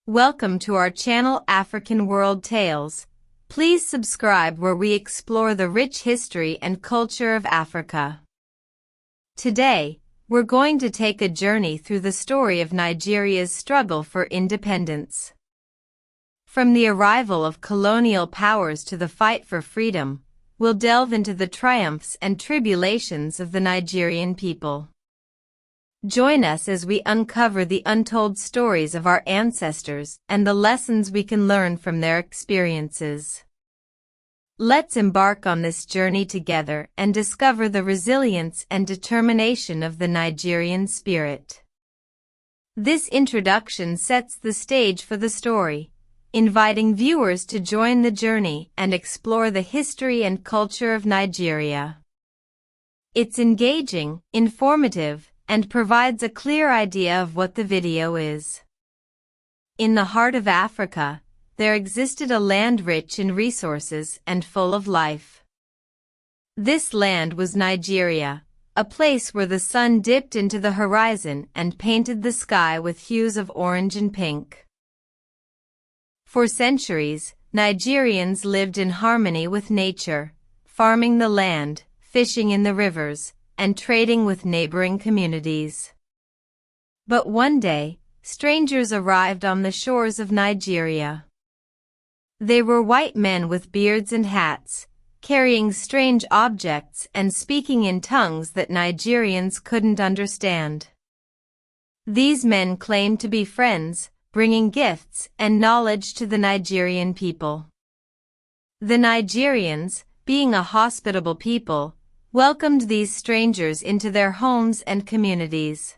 Welcome to our channel African World Tales. Please subscribe where we explore the rich history and culture of Africa. Today, we're going to take a journey through the story of Nigeria's struggle for independence. From the arrival of colonial powers to the fight for freedom, we'll delve into the triumphs and tribulations of the Nigerian people. Join us as we uncover the untold stories of our ancestors and the lessons we can learn from their experiences. Let's embark on this journey together and discover the resilience and determination of the Nigerian spirit. This introduction sets the stage for the story, inviting viewers to join the journey and explore the history and culture of Nigeria. It's engaging, informative, and provides a clear idea of what the video is. In the heart of Africa, there existed a land rich in resources and full of life. This land was Nigeria, a place where the sun dipped into the horizon and painted the sky with hues of orange and pink. For centuries, Nigerians lived in harmony with nature, farming the land, fishing in the rivers, and trading with neighboring communities. But one day, strangers arrived on the shores of Nigeria. They were white men with beards and hats, carrying strange objects and speaking in tongues that Nigerians couldn't understand. These men claimed to be friends, bringing gifts and knowledge to the Nigerian people. The Nigerians, being a hospitable people, welcomed these strangers into their homes and communities.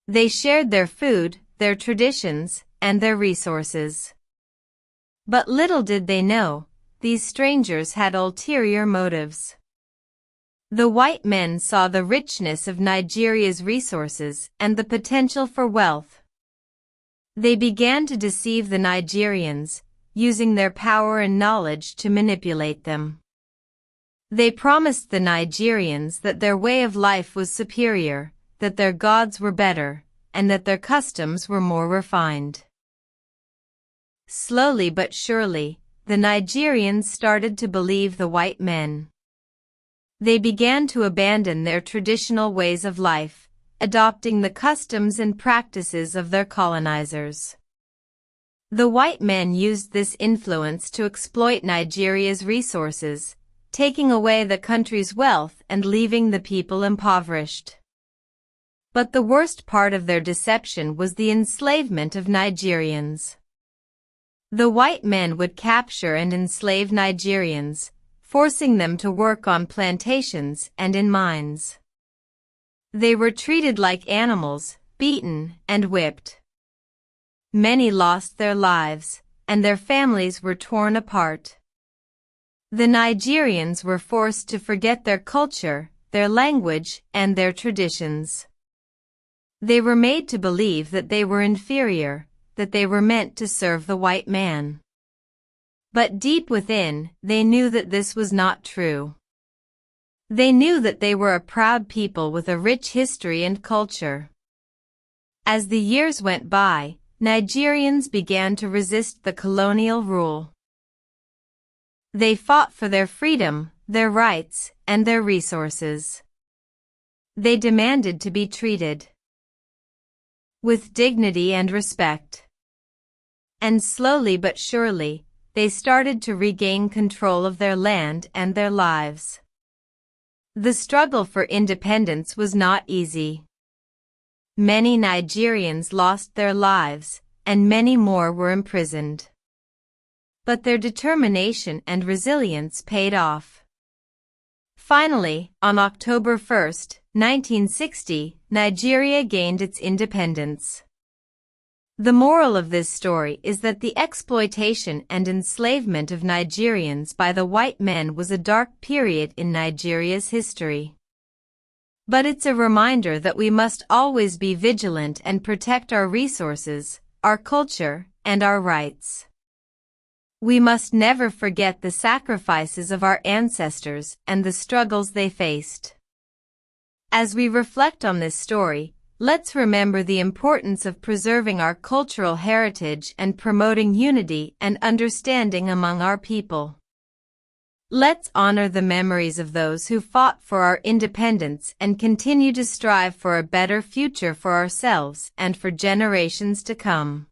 They shared their food, their traditions, and their resources. But little did they know, these strangers had ulterior motives. The white men saw the richness of Nigeria's resources and the potential for wealth. They began to deceive the Nigerians, using their power and knowledge to manipulate them. They promised the Nigerians that their way of life was superior, that their gods were better, and that their customs were more refined. Slowly but surely, the Nigerians started to believe the white men. They began to abandon their traditional ways of life, adopting the customs and practices of their colonizers. The white men used this influence to exploit Nigeria's resources, taking away the country's wealth and leaving the people impoverished. But the worst part of their deception was the enslavement of Nigerians. The white men would capture and enslave Nigerians, forcing them to work on plantations and in mines. They were treated like animals, beaten and whipped. Many lost their lives, and their families were torn apart. The Nigerians were forced to forget their culture, their language, and their traditions. They were made to believe that they were inferior, that they were meant to serve the white man. But deep within, they knew that this was not true. They knew that they were a proud people with a rich history and culture. As the years went by, Nigerians began to resist the colonial rule. They fought for their freedom, their rights, and their resources. They demanded to be treated with dignity and respect. And slowly but surely, they started to regain control of their land and their lives. The struggle for independence was not easy. Many Nigerians lost their lives, and many more were imprisoned. But their determination and resilience paid off. Finally, on October 1, 1960, Nigeria gained its independence. The moral of this story is that the exploitation and enslavement of Nigerians by the white men was a dark period in Nigeria's history. But it's a reminder that we must always be vigilant and protect our resources, our culture, and our rights. We must never forget the sacrifices of our ancestors and the struggles they faced. As we reflect on this story, Let's remember the importance of preserving our cultural heritage and promoting unity and understanding among our people. Let's honor the memories of those who fought for our independence and continue to strive for a better future for ourselves and for generations to come.